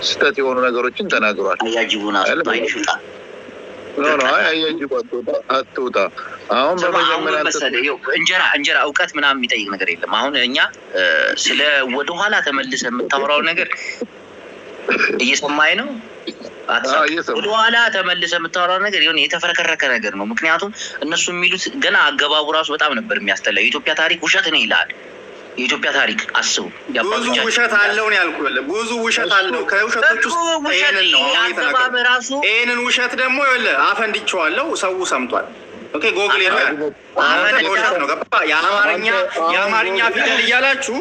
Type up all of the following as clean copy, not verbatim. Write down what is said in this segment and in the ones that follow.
ስተት የሆኑ ነገሮችን ተናግሯል። አያጅቡን አስጣይ ሽጣ ነው አያጅቡ አትውጣ። አሁን በመጀመሪያ እንጀራ እውቀት ምናምን የሚጠይቅ ነገር የለም። አሁን እኛ ስለ ወደኋላ ተመልሰ የምታወራው ነገር እየሰማኝ ነው። ወደኋላ ተመልሰ የምታወራው ነገር ይሁን የተፈረከረከ ነገር ነው። ምክንያቱም እነሱ የሚሉት ገና አገባቡ ራሱ በጣም ነበር የሚያስጠላው። የኢትዮጵያ ታሪክ ውሸት ነው ይላል። የኢትዮጵያ ታሪክ አስቡ። ብዙ ውሸት አለው ነው ያልኩህ። ብዙ ውሸት አለው። ከውሸቶች ውስጥ ይሄንን ነው ይሄንን ውሸት ደግሞ ይኸውልህ አፈንድቼዋለሁ። ሰው ሰምቷል። ኦኬ ጎግል ውሸት ነው ገባ። የአማርኛ ፊደል እያላችሁ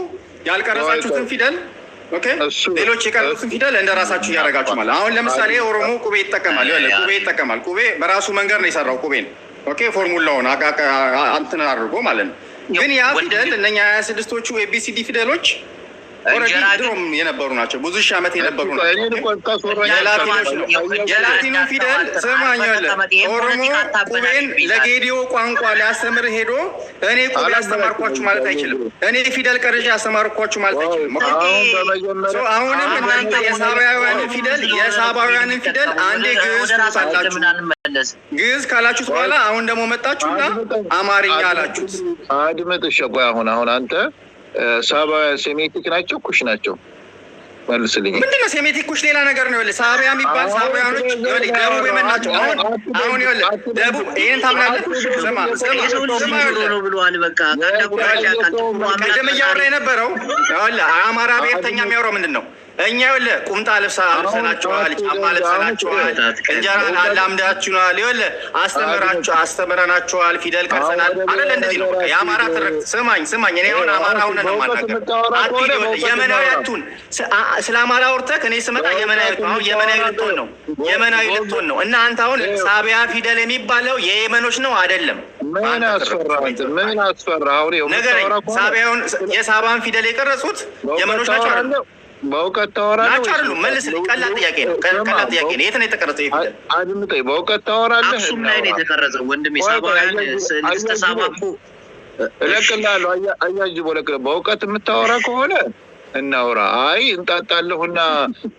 ያልቀረጻችሁትን ፊደል ኦኬ ሌሎች የቀረጹትን ፊደል እንደራሳችሁ እያደረጋችሁ ማለት። አሁን ለምሳሌ ኦሮሞ ቁቤ ይጠቀማል። ይኸውልህ ቁቤ ይጠቀማል። ቁቤ በራሱ መንገድ ነው የሰራው ቁቤን። ኦኬ ፎርሙላውን እንትን አድርጎ ማለት ነው። ግን ያ ፊደል እነኛ 26ቶቹ ኤቢሲዲ ፊደሎች ኦልሬዲ ድሮም የነበሩ ናቸው። ብዙ ሺህ ዓመት የነበሩ ናቸው። የላቲኑ ፊደል ስማኛለ ኦሮሞ ቁቤን ለጌዲዮ ቋንቋ ሊያስተምር ሄዶ እኔ ቁቤ ያስተማርኳችሁ ማለት አይችልም። እኔ ፊደል ቀርጬ ያስተማርኳችሁ ማለት አይችልም። አሁንም እናንተ የሳባውያንን ፊደል አንዴ ግዕዝ ትሉታላችሁ። ግዕዝ ካላችሁት በኋላ አሁን ደግሞ መጣችሁና አማርኛ አላችሁት። አድምጥ ሸቆ አሁን አንተ ሳባውያን ሴሜቲክ ናቸው ኩሽ ናቸው? መልስልኝ። ምንድነው ሴሜቲክ ኩሽ? ሌላ ነገር ነው። ይኸውልህ ሳቢያ የሚባል ሳባውያኖች ይኸውልህ ደቡብ የመን ናቸው። አሁን ይኸውልህ ደቡብ ይሄን ታምናለህ? ስማ ነው ብለዋል። በቃ ቀደም እያወራ የነበረው ይኸውልህ አማራ ብሔርተኛ የሚያወራው ምንድን ነው? እኛ ይኸውልህ ቁምጣ ለብሰናቸዋል፣ ጫማ ለብሰናቸዋል፣ እንጀራ አላምዳችኋል፣ ይኸውልህ አስተምረናቸዋል፣ ፊደል ቀርጸናል አይደል? እንደዚህ ነው በቃ የአማራ ትርክት። ስማኝ እኔ አሁን አማራ ሆነ ነው የማናገር። አትይኸውልህ የመናዊ አትሁን። ስለ አማራ ወርተህ እኔ ስመጣ የመናዊ አሁን የመናዊ ልትሆን ነው። እና አንተ አሁን ሳቢያ ፊደል የሚባለው የየመኖች ነው አይደለም? ምን አስፈራ? አሁን ሳቢያውን የሳባን ፊደል የቀረጹት የመኖች ናቸው አይደል? በእውቀት ታወራለህ ናቸው አይደሉም? መልስልኝ። ቀላል ጥያቄ ነው። የት ነው የተቀረጸው? ይሄ አድምጠኝ። በእውቀት ታወራለህ? አክሱም ላይ ነው የተቀረጸው ወንድሜ። ሳባውያን ተሳባቡ እለቅልሃለሁ። አያጅቦ እለቅልሃለሁ። በእውቀት የምታወራ ከሆነ እናውራ። አይ እንጣጣለሁና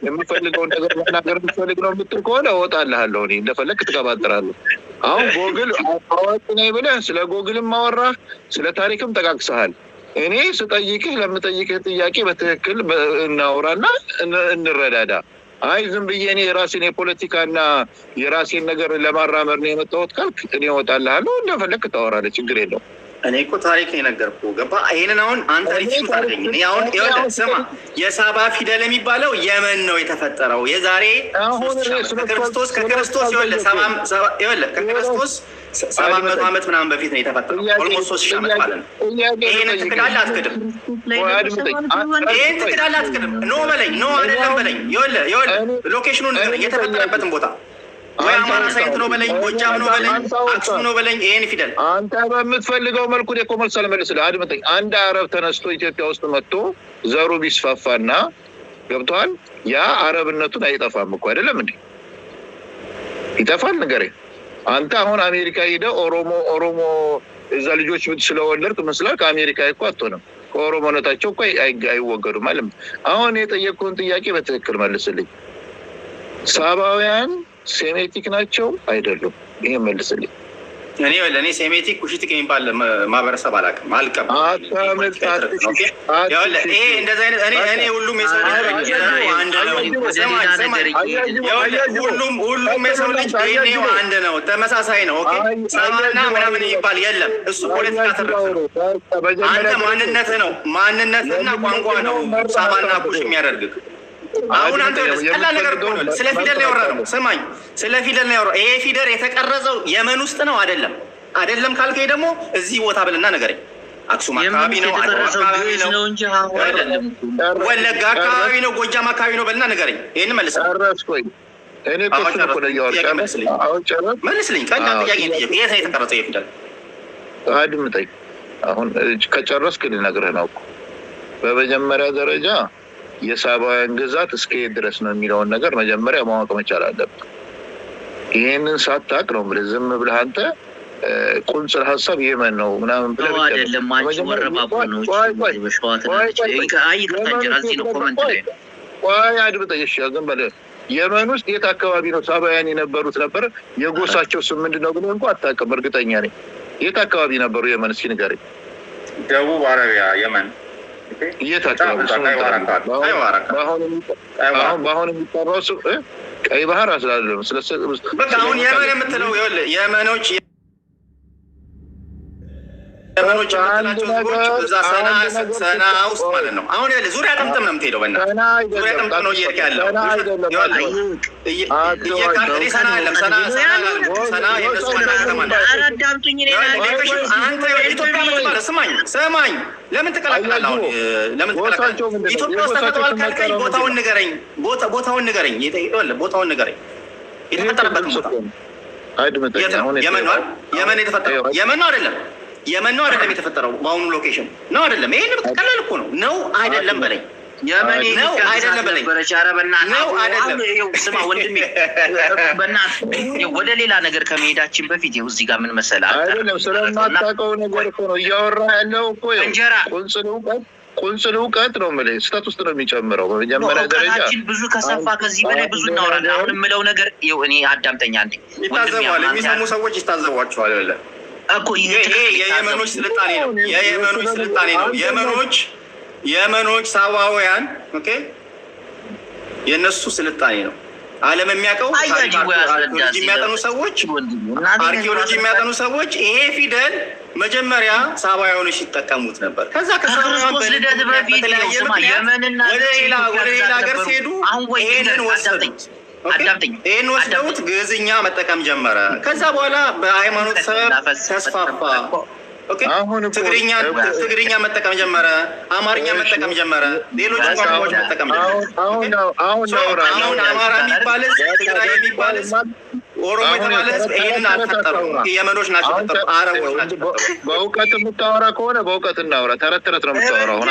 የምፈልገውን ነገር መናገር የምትፈልግ ነው የምትል ከሆነ እወጣልሃለሁ። እኔ እንደፈለግ ትቀባጥራለህ። አሁን ጎግል አዋቂ ነኝ ብለህ ስለ ጎግልም ማወራህ፣ ስለ ታሪክም ጠቃቅሰሃል። እኔ ስጠይቅህ ለምጠይቅህ ጥያቄ በትክክል እናውራና እንረዳዳ። አይ ዝም ብዬ እኔ የራሴን የፖለቲካና የራሴን ነገር ለማራመድ ነው የመጣሁት ካልክ እኔ እወጣልሃለሁ። እንደፈለግ ታወራለህ፣ ችግር የለውም። እኔ እኮ ታሪክ ነው የነገርኩህ ገባህ? ይሄንን አሁን አንተ ሪፊውት አድርገኝ። እኔ አሁን ይኸውልህ ስማ፣ የሳባ ፊደል የሚባለው የመን ነው የተፈጠረው የዛሬ ከክርስቶስ ከክርስቶስ 700 ዓመት ምናምን በፊት ነው የተፈጠረው። ኦልሞስት 3000 ዓመት ማለት ነው። ይሄንን ትክዳለህ አትክድም? ይሄን ትክዳለህ አትክድም? ኖ በለኝ። ኖ አይደለም በለኝ። ይኸውልህ ሎኬሽኑን የተፈጠረበትን ቦታ ወይ አማራ ሳይት ነው በለኝ፣ ጎጃም ነው በለኝ፣ አክሱም ነው በለኝ። ይሄን ፊደል አንተ በምትፈልገው መልኩ እኮ መልስ አልመልስልህ። አድምጠኝ። አንድ አረብ ተነስቶ ኢትዮጵያ ውስጥ መጥቶ ዘሩ ቢስፋፋና ገብቶሃል፣ ያ አረብነቱን አይጠፋም እኮ አይደለም እንዴ? ይጠፋል? ንገረኝ። አንተ አሁን አሜሪካ ሄደህ ኦሮሞ እዛ ልጆች ስለወለድክ መስላል ከአሜሪካ እኮ አትሆንም። ከኦሮሞነታቸው እኮ አይወገዱም ማለት ነው። አሁን የጠየቅኩህን ጥያቄ በትክክል መልስልኝ። ሳባውያን ሴሜቲክ ናቸው አይደሉም? ይሄን መልስልኝ። እኔ ሴሜቲክ ኩሽቲክ የሚባል ማህበረሰብ አላውቅም፣ አልቀበልም። ይሄ እንደዚህ አይነት እኔ ሁሉም የሰው ልጅ አንድ ነው። ሁሉም የሰው ልጅ ዲኤንኤው አንድ ነው፣ ተመሳሳይ ነው። ኦኬ ሳባና ምናምን የሚባል የለም። እሱ ፖለቲካ ትርክት ነው። አንተ ማንነትና ቋንቋ ነው ሳባና ኩሽ የሚያደርግህ። አሁን አንተ ቀላል ነገር እኮ ነው። ስለ ፊደል ነው ያወራነው። ስማኝ፣ ስለ ፊደል ነው ያወራነው። ይሄ ፊደል የተቀረጸው የመን ውስጥ ነው አይደለም ካልከኝ ደግሞ እዚህ ቦታ ብልና ነገረኝ። አክሱም አካባቢ ነው፣ አካባቢ ነው እንጂ አይደለም። ወለጋ አካባቢ ነው፣ ጎጃም አካባቢ ነው በልና ነገረኝ። ይሄን መልስልኝ። እኔ እኮ ነው ያወራው። መልስልኝ። ቀላል ጥያቄ ነው። የት ነው የተቀረጸው ይሄ ፊደል? አድምጠኝ። አሁን ከጨረስክ ልነግርህ ነው እኮ። በመጀመሪያ ደረጃ የሳባውያን ግዛት እስከ የት ድረስ ነው የሚለውን ነገር መጀመሪያ ማወቅ መቻል አለብህ። ይሄንን ሳታውቅ ነው ብለህ ዝም ብለህ አንተ ቁንጽል ሀሳብ የመን ነው ምናምን ብለህ ቆይ አድምጠኝ። እሺ ዝም በል። የመን ውስጥ የት አካባቢ ነው ሳባውያን የነበሩት ነበር? የጎሳቸው ስም ምንድን ነው ብለህ እንኳን አታውቅም? እርግጠኛ ነኝ። የት አካባቢ ነበሩ የመን? እስኪ ንገረኝ። ደቡብ አረቢያ የመን። የት አካባቢ? በአሁን የሚጠራው ቀይ ባህር ስላለ ነው። በቃ አሁን የመን የምትለው የመኖች የምትላቸው ህዝቦች እዛ ሰና ውስጥ ማለት ነው። አሁን ዙሪያ ጥምጥም ነው የምትሄደው። በእናትህ ዙሪያ ጥምጥም ነው እየሄድክ ያለው። ሰና የለም። ሰና የነሱ ከተማ ነው። አንተ ኢትዮጵያ ምትባለው ስማኝ፣ ለምን ትቀላቅላለህ? አሁን ለምን ትቀላቅላለህ? ኢትዮጵያ ውስጥ ተፈጥሯል ካልከኝ ቦታውን ንገረኝ። ቦታውን ንገረኝ። የተፈጠረበት ቦታ የመን ነው። የመን የተፈጠረው የመን ነው አይደለም? የመን ነው አይደለም? የተፈጠረው በአሁኑ ሎኬሽን ነው አይደለም? ይሄን ቀላል እኮ ነው። ነው አይደለም በለኝ። የመን ነው አይደለም በለኝ። ነው አይደለም? ስማ ወንድሜ፣ በእናትህ ወደ ሌላ ነገር ከመሄዳችን በፊት ይኸው እዚህ ጋር ምን መሰለህ አይደለም፣ ስለማታውቀው ነገር እኮ ነው እያወራህ ያለው እኮ። እንጀራ ቁንጽል እውቀት ነው የምልህ። ስህተት ውስጥ ነው የሚጨምረው። በመጀመሪያ ደረጃ ብዙ ከሰፋ ከዚህ በላይ ብዙ እናወራለን። አሁን የምለው ነገር ይኸው እኔ አዳምጠኛ እንዴ። ይታዘባል፣ የሚሰሙ ሰዎች ይታዘቧቸዋል። አይደለ እኮ ይሄ የየመኖች ስልጣኔ ነው። የየመኖች ስልጣኔ ነው። የመኖች ሳባውያን ኦኬ፣ የእነሱ ስልጣኔ ነው። ዓለም የሚያውቀው አርኪኦሎጂ የሚያጠኑ ሰዎች ይሄ ፊደል መጀመሪያ ሳባውያኖች ሲጠቀሙት ነበር። ከዛ ከሳባውያን ወደ ሌላ ሀገር ሲሄዱ ይሄንን ወሰዱት። ይህን ወስደውት ግዕዝኛ መጠቀም ጀመረ። ከዛ በኋላ በሃይማኖት ሰበብ ተስፋፋ። ትግርኛ መጠቀም ጀመረ፣ አማርኛ መጠቀም ጀመረ፣ ሌሎች ቋንቋዎች መጠቀም ጀመረ። አሁን አማራ የሚባል ትግራይ የሚባል ኦሮሞ የተባለ ህዝብ ይህንን አልፈጠሩም። የመኖች ናቸው ፈጠሩ፣ አረቦች ናቸው። በእውቀት የምታወራ ከሆነ በእውቀት እናውራ። ተረት ተረት ነው የምታወራው።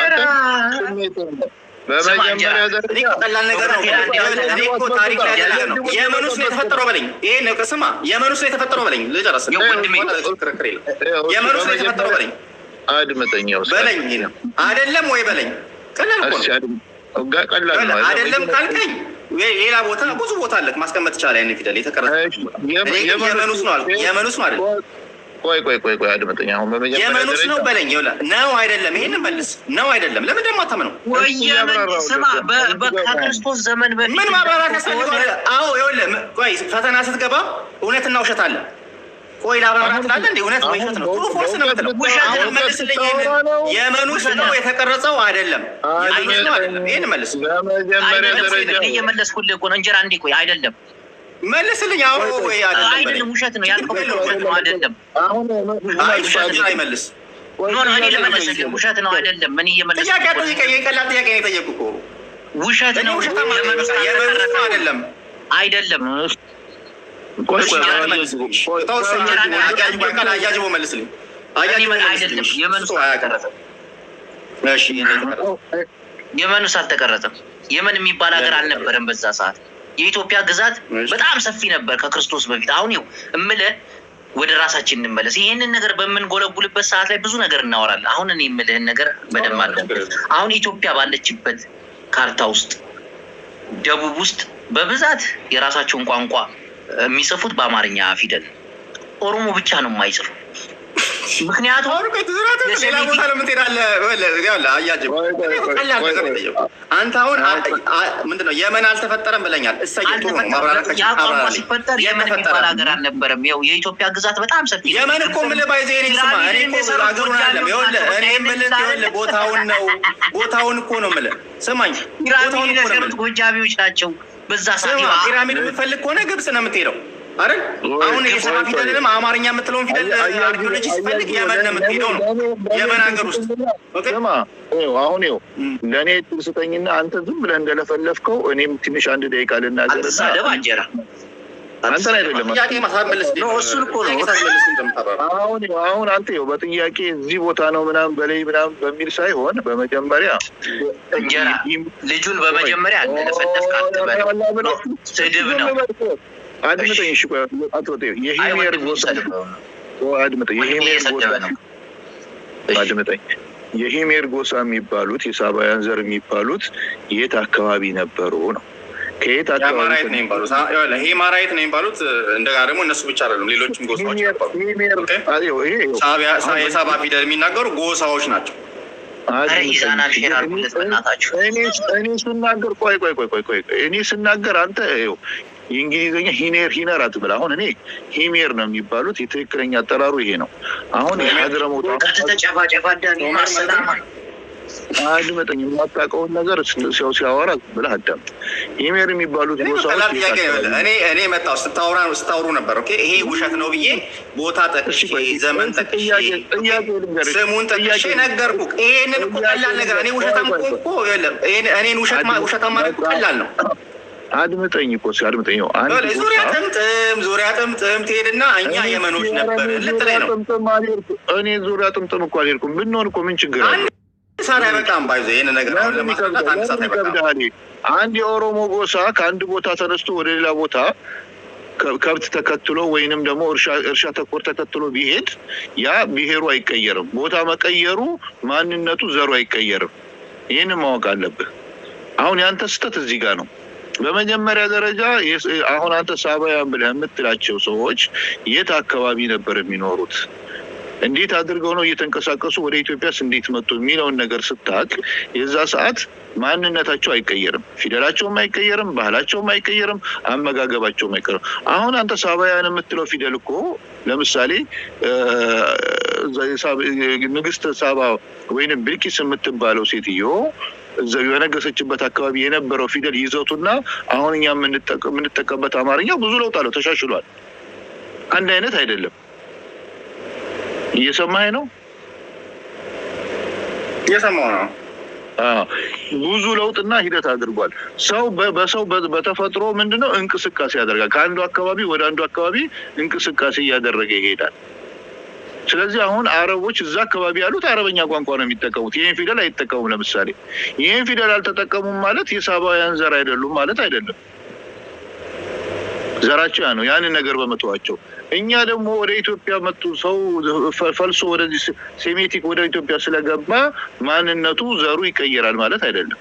በመጀመሪያ ደረጃ ቀላል ነገር ነው። ታሪክ ላይ ያለ ነው። የመን ውስጥ የተፈጠረው በለኝ። ይሄን ስማ፣ የመን ውስጥ የተፈጠረው በለኝ። ልጨርስ። የመን ውስጥ የተፈጠረው በለኝ። አድምጠኛው በለኝ አይደለም ወይ በለኝ። ቀላል እኮ ነው። አይደለም ካልከኝ ሌላ ቦታ ብዙ ቦታ አለ ማስቀመጥ ይቻላል። ያን ፊደል የተቀረጸ የመን ውስጥ ነው አልኩ። የመን ውስጥ ነው አይደል? ቆይ አድምጠኝ። አሁን በመጀመሪያ የመን ውስጥ ነው በለኝ። ይኸውልህ ነው አይደለም? ይሄንን መልስ። ነው አይደለም? ለምን ደግሞ አታምነው? ስማ፣ ከክርስቶስ ዘመን በፊት ምን ማብራራት ያስፈልገዋል? አዎ ይኸውልህ፣ ቆይ ፈተና ስትገባ እውነትና ውሸት አለ። ቆይ ላብራራት ትላለህ እንዴ? እውነት ወይ ውሸት ነው? ፎርስ ነው የምትለው። ውሸት መልስልኝ። የመን ውስጥ ነው የተቀረጸው አይደለም? የመን ውስጥ ነው አይደለም? ይሄን መልስ። በመጀመሪያ ደረጃ እየመለስኩልህ እኮ ነው። እንጀራ እንዴ? ቆይ አይደለም መልስልኝ። አዎ ወይ አይደለም? ውሸት ነው ያልከው ነው አይደለም? አይመልስ እኔ ልመለስልህ። ውሸት ነው አይደለም? ምን እየመለስኩ ጥያቄ ቀላል ጥያቄ ነው የጠየኩህ እኮ። ውሸት ነው አይደለም? አይደለም። አያጅቦ መልስልኝ። የመን ውስጥ አልተቀረጸም። የመን ውስጥ አልተቀረጸም። የመን የሚባል ሀገር አልነበረም በዛ ሰዓት። የኢትዮጵያ ግዛት በጣም ሰፊ ነበር ከክርስቶስ በፊት። አሁን ይኸው እምልህ ወደ ራሳችን እንመለስ። ይሄንን ነገር በምንጎለጉልበት ሰዓት ላይ ብዙ ነገር እናወራለን። አሁን እኔ የምልህን ነገር በደንብ አድርገን አሁን ኢትዮጵያ ባለችበት ካርታ ውስጥ ደቡብ ውስጥ በብዛት የራሳቸውን ቋንቋ የሚጽፉት በአማርኛ ፊደል፣ ኦሮሞ ብቻ ነው የማይጽፉ። ምክንያቱም ሌላ ቦታ ነው የምትሄዳለህ። አንተ አሁን ምንድን ነው የመን አልተፈጠረም ብለኛል። ቋንቋ ሲፈጠር የመን የሚባል ሀገር አልነበረም። ይኸው የኢትዮጵያ ግዛት በጣም ሰፊ። የመን እኮ የምልህ ባይዘ ስማ፣ እኔ እኮ ሀገሩን አለም እኔ የምልህ ቦታውን ነው። ቦታውን እኮ ነው የምልህ። ስማኝ፣ ፒራሚድ የሰሩት ጎጃሚዎች ናቸው። በዛ ሰዓት ፒራሚድ የምትፈልግ ከሆነ ግብጽ ነው የምትሄደው አይደል? አሁን የሰባ ፊደልንም አማርኛ የምትለውን ፊደል አርኪኦሎጂ ሲፈልግ የመን ነው የምትሄደው ነው። የመን ሀገር ውስጥ አሁን ይኸው ለእኔ ስጠኝና አንተ ዝም ብለህ እንደለፈለፍከው እኔም ትንሽ አንድ ደቂቃ ልናገር። አትሳደብ አንጀራ። አንተን አይደለም ጥያቄ ማሳመልስ እሱን እኮ ነው። አሁን አንተ ይኸው በጥያቄ እዚህ ቦታ ነው ምናምን በላይ ምናምን በሚል ሳይሆን በመጀመሪያ እንጀራ ልጁን በመጀመሪያ እንደለፈለፍክ አትበል። ስድብ ነው። አድምጠኝ። እሺ ቆይ አትወጣ። የሄሜር ጎሳ አድምጠኝ። የሄሜር ጎሳ አድምጠኝ። የሂሜር ጎሳ የሚባሉት የሳባውያን ዘር የሚባሉት የት አካባቢ ነበሩ ነው? ከየት አካባቢ ነው የሚባሉት? ሂማራይት ነው የሚባሉት። እንደገና ደግሞ እነሱ ብቻ አይደሉም፣ ሌሎችም ጎሳዎች ነበሩ። የሳባ ፊደል የሚናገሩ ጎሳዎች ናቸው። እኔ ስናገር ቆይ እኔ ስናገር አንተ የእንግሊዝኛ ሂነር አትበል። አሁን እኔ ሂሜር ነው የሚባሉት፣ የትክክለኛ አጠራሩ ይሄ ነው። አሁን የሀገረሞት አድመጠኝ፣ የማታውቀውን ነገር ሰው ሲያወራ ብለህ አዳምጥ። ሂሜር የሚባሉት ጎሳዎች እኔ መጣሁ ስታወሩ ነበር። ይሄ ውሸት ነው ብዬ ቦታ ጠቅሼ ዘመን ጠቅሼ ስሙን ጠቅሼ ነገርኩህ። ይሄንን እኮ ቀላል ነገር እኔ ውሸታም እኮ የለም። እኔን ውሸታም ማለት ቀላል ነው። አድምጠኝ እኮ አድምጠኝ። ዙሪያ ጥምጥም ትሄድና እኛ የመኖች ነበር ልትለኝ ነው። እኔ ዙሪያ ጥምጥም እኮ አልሄድኩም። ብንሆን እኮ ምን ችግር አለ? ሳት አይበቃም። ባይዘ ይህን ነገር አንድ የኦሮሞ ጎሳ ከአንድ ቦታ ተነስቶ ወደ ሌላ ቦታ ከብት ተከትሎ ወይንም ደግሞ እርሻ ተኮር ተከትሎ ቢሄድ ያ ብሔሩ አይቀየርም። ቦታ መቀየሩ ማንነቱ ዘሩ አይቀየርም። ይህን ማወቅ አለብህ። አሁን ያንተ ስህተት እዚህ ጋር ነው። በመጀመሪያ ደረጃ አሁን አንተ ሳባውያን ብለህ የምትላቸው ሰዎች የት አካባቢ ነበር የሚኖሩት? እንዴት አድርገው ነው እየተንቀሳቀሱ ወደ ኢትዮጵያስ እንዴት መጡ የሚለውን ነገር ስታቅ የዛ ሰዓት ማንነታቸው አይቀየርም፣ ፊደላቸውም አይቀየርም፣ ባህላቸውም አይቀየርም፣ አመጋገባቸውም አይቀየርም። አሁን አንተ ሳባውያን የምትለው ፊደል እኮ ለምሳሌ ንግስት ሳባ ወይንም ብልቂስ የምትባለው ሴትዮ እዛው የነገሰችበት አካባቢ የነበረው ፊደል ይዘቱና አሁን እኛ የምንጠቀምበት አማርኛ ብዙ ለውጥ አለው፣ ተሻሽሏል። አንድ አይነት አይደለም። እየሰማኸኝ ነው? እየሰማሁ ነው። ብዙ ለውጥና ሂደት አድርጓል። ሰው በተፈጥሮ ምንድነው እንቅስቃሴ ያደርጋል። ከአንዱ አካባቢ ወደ አንዱ አካባቢ እንቅስቃሴ እያደረገ ይሄዳል። ስለዚህ አሁን አረቦች እዛ አካባቢ ያሉት አረበኛ ቋንቋ ነው የሚጠቀሙት። ይህን ፊደል አይጠቀሙም። ለምሳሌ ይህን ፊደል አልተጠቀሙም ማለት የሳባውያን ዘር አይደሉም ማለት አይደለም። ዘራቸው ያ ነው፣ ያንን ነገር በመተዋቸው። እኛ ደግሞ ወደ ኢትዮጵያ መጡ ሰው ፈልሶ ወደዚህ ሴሜቲክ ወደ ኢትዮጵያ ስለገባ ማንነቱ ዘሩ ይቀየራል ማለት አይደለም።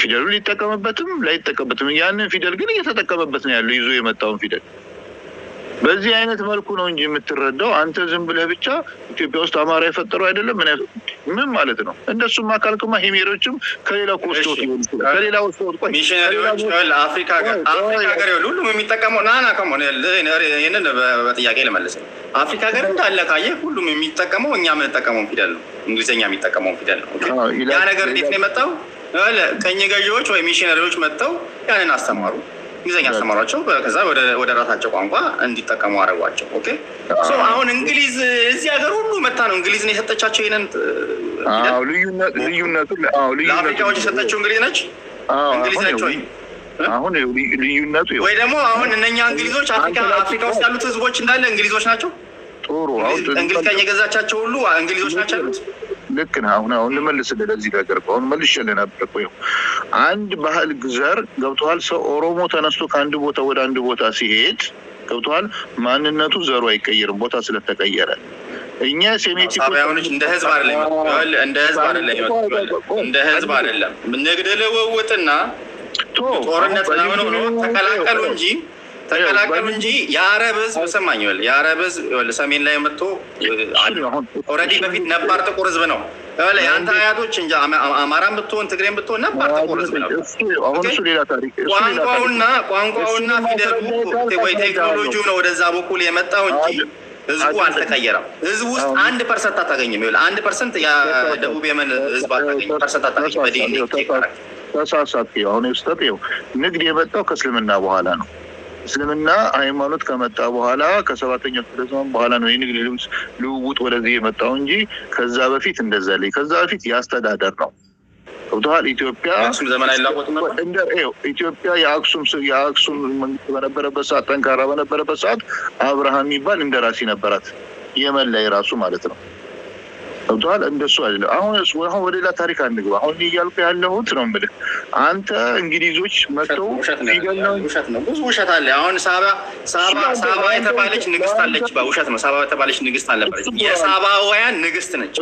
ፊደሉ ሊጠቀምበትም ላይጠቀምበትም፣ ያንን ፊደል ግን እየተጠቀመበት ነው ያለው፣ ይዞ የመጣውን ፊደል። በዚህ አይነት መልኩ ነው እንጂ የምትረዳው አንተ ዝም ብለህ ብቻ ኢትዮጵያ ውስጥ አማራ የፈጠረው አይደለም ምን ማለት ነው? እንደሱም አካልክማ ሂሜሮችም ከሌላ ኮስቶት ይሆን ይችላል። ከሌላ ወስቶት ቆይ ሚሽነሪዎች አፍሪካ ሀገር ሁሉም የሚጠቀመው ናና ከሆነ ይሄንን በጥያቄ ልመልስ። አፍሪካ ሀገር እንዳለ ካየህ ሁሉም የሚጠቀመው እኛ የምንጠቀመው ፊደል ነው፣ እንግሊዝኛ የሚጠቀመው ፊደል ነው። ያ ነገር እንዴት ነው የመጣው? ቀኝ ገዢዎች ወይ ሚሽነሪዎች መጥተው ያንን አስተማሩ፣ እንግሊዝኛ አስተማሯቸው። ከዛ ወደ ራሳቸው ቋንቋ እንዲጠቀሙ አደረጓቸው። ኦኬ አሁን እንግሊዝ እዚህ ሀገር ሁሉ መታ ነው እንግሊዝ ነው የሰጠቻቸው ይሄንን ልዩነቱ ለአፍሪካዎች የሰጠችው እንግሊዝ ነች። እንግሊዝ ነች ወይ አሁን ልዩነቱ ወይ ደግሞ አሁን እነኛ እንግሊዞች አፍሪካ ውስጥ ያሉት ህዝቦች እንዳለ እንግሊዞች ናቸው። ጥሩ እንግሊዝ ቀኝ የገዛቻቸው ሁሉ እንግሊዞች ናቸው ያሉት። ልክ ነህ። አሁን ልመልስልህ ለዚህ ነገር አሁን መልሼልህ ነበር እኮ አንድ ባህል ዘር ገብቶሃል። ሰው ኦሮሞ ተነስቶ ከአንድ ቦታ ወደ አንድ ቦታ ሲሄድ ገብቶሃል፣ ማንነቱ ዘሩ አይቀየርም ቦታ ስለተቀየረ። እኛ ሴሜቲክ እንደ ህዝብ አይደለም እንደ ህዝብ አይደለም ንግድ ልውውጥና ጦርነት ምናምን ሆኖ ተቀላቀሉ እንጂ የአረብ ህዝብ ሰማኝ ይኸውልህ፣ የአረብ ህዝብ ሰሜን ላይ መጥቶ ኦልሬዲ በፊት ነባር ጥቁር ህዝብ ነው። የአንተ አያቶች እንጂ አማራም ብትሆን ትግሬም ብትሆን ነባር ጥቁር ህዝብ ነው። ቋንቋውና ፊደሉ ወይ ቴክኖሎጂው ነው ወደዛ በኩል የመጣው እንጂ ህዝቡ አልተቀየረም። ህዝቡ ውስጥ 1% አታገኝም። ይኸውልህ 1% የደቡብ የመን ህዝብ አታገኝም። ፐርሰንት አታገኝም። በዲኤንኤ ተሳሳት። አሁን ስህተት ንግድ የመጣው ከእስልምና በኋላ ነው። እስልምና ሃይማኖት ከመጣ በኋላ ከሰባተኛው ክፍለ ዘመን በኋላ ነው የንግድ ልውውጥ ወደዚህ የመጣው እንጂ ከዛ በፊት እንደዛ ላይ ከዛ በፊት ያስተዳደር ነው። ገብቶሃል? ኢትዮጵያ የአክሱም መንግስት በነበረበት ሰዓት፣ ጠንካራ በነበረበት ሰዓት አብርሃም የሚባል እንደራሲ ነበራት፣ የመን ላይ ራሱ ማለት ነው። ገብቶሃል? እንደሱ አይደለም። አሁን ወደ ሌላ ታሪክ አንግባ። አሁን እያልኩ ያለሁት ነው የምልህ አንተ እንግሊዞች መጥተው ፊደል ነው ብዙ ውሸት አለ። አሁን ሳባ የተባለች ንግስት አለች። በውሸት ነው። ሳባ የተባለች ንግስት አልነበረች። የሳባውያን ንግስት ነች።